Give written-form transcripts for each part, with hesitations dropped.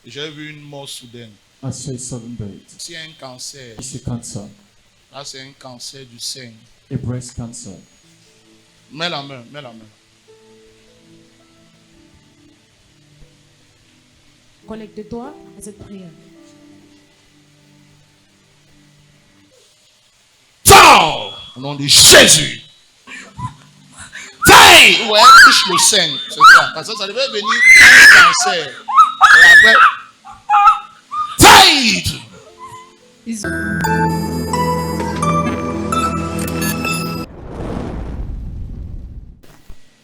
J'ai vu une mort soudaine. I saw a sudden death. C'est un cancer. It's a cancer, Là, c'est un cancer du sein. a breast cancer. Mets la main, mets la main. Connecte-toi à cette prière. Ciao! Au nom de Jésus. Taille! Ouais, touche le sein. C'est ça. Parce que ça devait venir un cancer. Et après. Taille!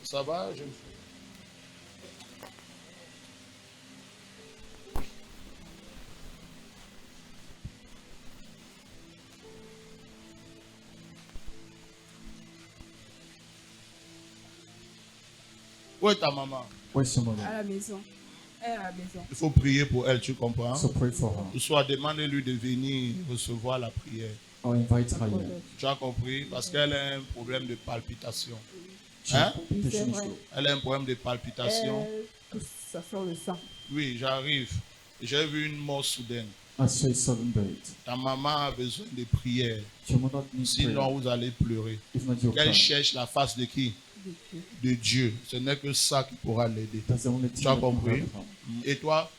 Ça va, jeune fille? Où est ta maman? Where's your mother? À la maison. Elle est à la maison. Il faut prier pour elle, tu comprends? So pray for her. Soit demandez-lui de venir recevoir la prière. Or invite her here. Tu as compris? Parce qu'elle a un problème de palpitation. She Hein? palpitation is vrai. low. Elle a un problème de palpitation. Ça sort le sang. Oui, j'arrive. J'ai vu une mort soudaine. I saw a sudden death. Ta maman a besoin de prière. Your mother needs prayer. Sinon, vous allez pleurer. If not, you'll Qu'elle cry. cherche la face de qui? De Dieu. Ce n'est que ça qui pourra l'aider. That's the only thing Tu as that can compris? help her. Et toi?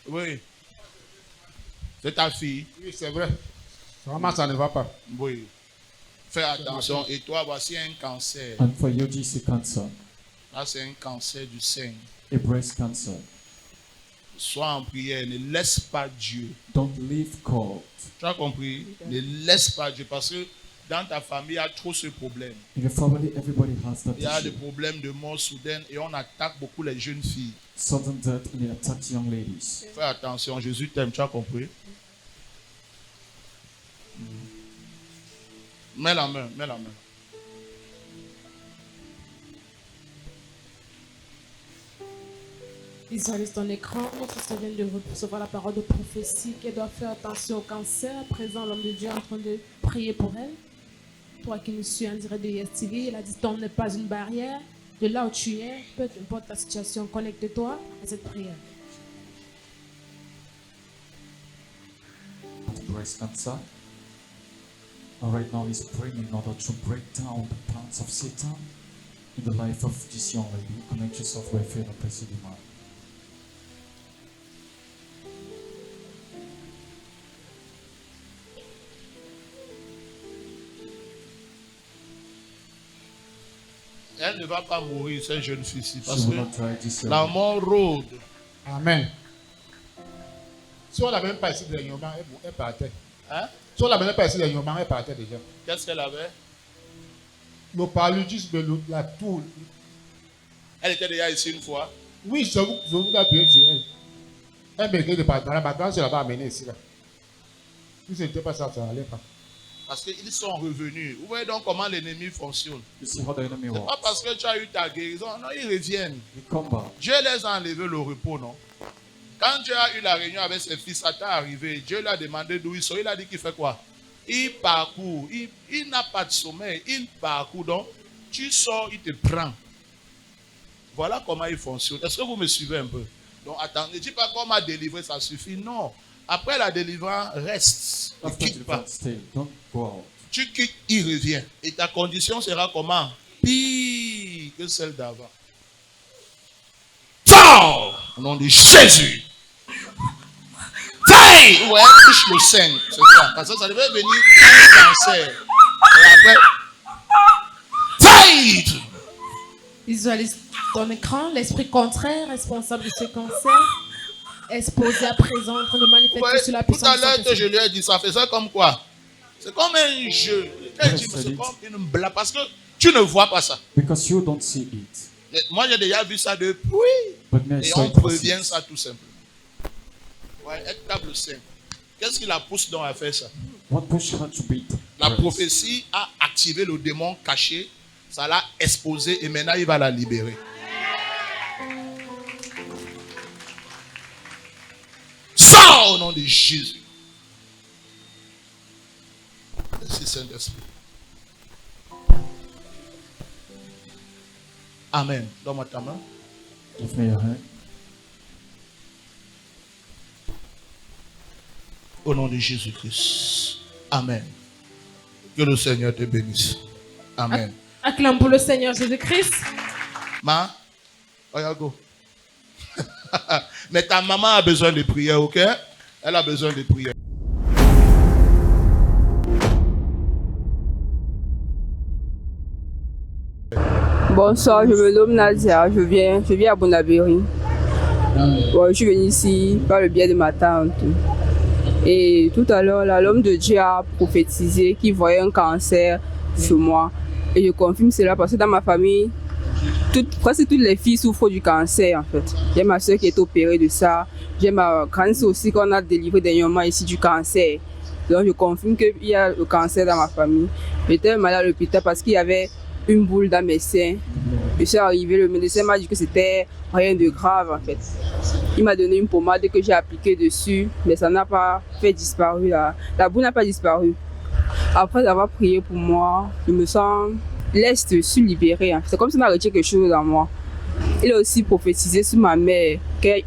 Oui. C'est ta fille? Oui, c'est vrai. Vraiment, ça ne va pas. Oui. Fais attention. Et toi, voici un cancer. And for you, this is cancer, Là, c'est un cancer du sein. a breast cancer. Sois en prière. Ne laisse pas Dieu. Don't leave God. Tu as compris? Ne laisse pas Dieu. Parce que dans ta famille, il y a trop ce problème. In your family, everybody has that Il y a des issue. problèmes de mort soudaine et on attaque beaucoup les jeunes filles. Sudden death and they attack young ladies. Fais attention, Jésus t'aime, tu as compris? Mets la main, mets la main. Visualise ton écran. Notre sœur vient de recevoir la parole de prophétie qu'elle doit faire attention au cancer. Présent, l'homme de Dieu est en train de prier pour elle. Toi qui nous suis en direct de YesTV, la distance n'est pas une barrière. De là où tu es, peu importe la situation, connecte-toi à cette prière. Breast cancer. And right now, he's praying in order to break down the plans of Satan in the life of this young lady. Connect yourself by faith and praise the man. Elle ne va pas mourir, cette jeune fille-ci, parce She will que not die this year. la mort rôde. Amen. Si on l'avait même pas ici de Yoma, elle partait. Hein? Si on l'avait même pas ici de Yoma, elle partait déjà. Qu'est-ce qu'elle avait? Le paludisme de la tour. Elle était déjà ici une fois. Oui, je vous appuyer sur elle. Elle méritait de partir. Dans la vacances, je l'avais amenée ici. Là. Si ce n'était pas ça, ça n'allait pas. Parce qu'ils sont revenus. Vous voyez donc comment l'ennemi fonctionne. You see how the enemy C'est pas works. parce que tu as eu ta guérison. Non, ils reviennent. They come back. Dieu les a enlevé le repos, non? Quand Dieu a eu la réunion avec ses fils, ça t'est arrivé. Dieu lui a demandé d'où ils sont. Il a dit qu'il fait quoi? Il parcourt. Il n'a pas de sommeil. Il parcourt. Donc, tu sors, il te prend. Voilà comment il fonctionne. Est-ce que vous me suivez un peu? Donc, attends, ne dis pas qu'on m'a délivré, ça suffit. Non. Après la délivrance, reste. Ne After quitte pas. deliverance, stay. Don't go out. Tu quittes, il revient. Et ta condition sera comment? Pire que celle d'avant. Ciao! Au nom de Jésus. Taille! Ouais, touche le sein. C'est ça. Parce que ça devait venir un cancer. Et après. Taille! Visualise ton écran. L'esprit contraire, responsable de ce cancer, exposé à présent, en train de manifester Ouais, sur la tout puissance à l'heure de que je lui ai dit, ça fait ça comme quoi? C'est comme un jeu. Ouais, C'est ça dit. comme une blague. Parce que tu ne vois pas ça. Because you don't see it. Et moi, j'ai déjà vu ça depuis. But me, I Et saw on it prévient proceed. ça tout simplement. Ouais, elle tape le sein. Qu'est-ce qui la pousse donc à faire ça? What pushed her to beat? La breast? prophétie a activé le démon caché. Ça l'a exposé et maintenant il va la libérer. Sors au nom de Jésus. Merci Saint-Esprit. Amen. Donne-moi ta main. Give me your hand. Au nom de Jésus-Christ. Amen. Que le Seigneur te bénisse. Amen. Acclame pour le Seigneur Jésus-Christ. Ma, regarde go. Mais ta maman a besoin de prière, ok? Elle a besoin de prière. Bonsoir, je me nomme Nadia, je viens à Bonabéry. Bon, je suis venue ici par le biais de ma tante. Et tout à l'heure, là, l'homme de Dieu a prophétisé qu'il voyait un cancer sur moi. Et je confirme cela parce que dans ma famille, presque toutes les filles souffrent du cancer en fait. J'ai ma soeur qui est opérée de ça. J'ai ma grande soeur aussi qu'on a délivré dernièrement ici du cancer. Donc je confirme qu'il y a le cancer dans ma famille. J'étais malade à l'hôpital parce qu'il y avait une boule dans mes seins. Je suis arrivée, le médecin m'a dit que c'était rien de grave en fait. Il m'a donné une pommade que j'ai appliquée dessus, mais ça n'a pas fait disparaître. La boule n'a pas disparu. Après avoir prié pour moi, je me sens leste, je suis libérée. Hein. C'est comme si on a retiré quelque chose dans moi. Il a aussi prophétisé sur ma mère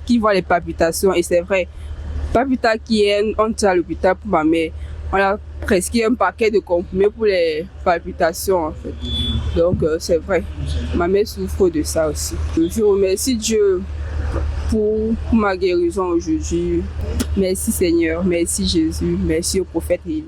qui voit les palpitations et c'est vrai. Pas plus tard qu'on était à l'hôpital pour ma mère, on a prescrit un paquet de comprimés pour les palpitations en fait. Donc c'est vrai, ma mère souffre de ça aussi. Je remercie Dieu pour ma guérison aujourd'hui. Merci Seigneur, merci Jésus, merci au prophète Élie.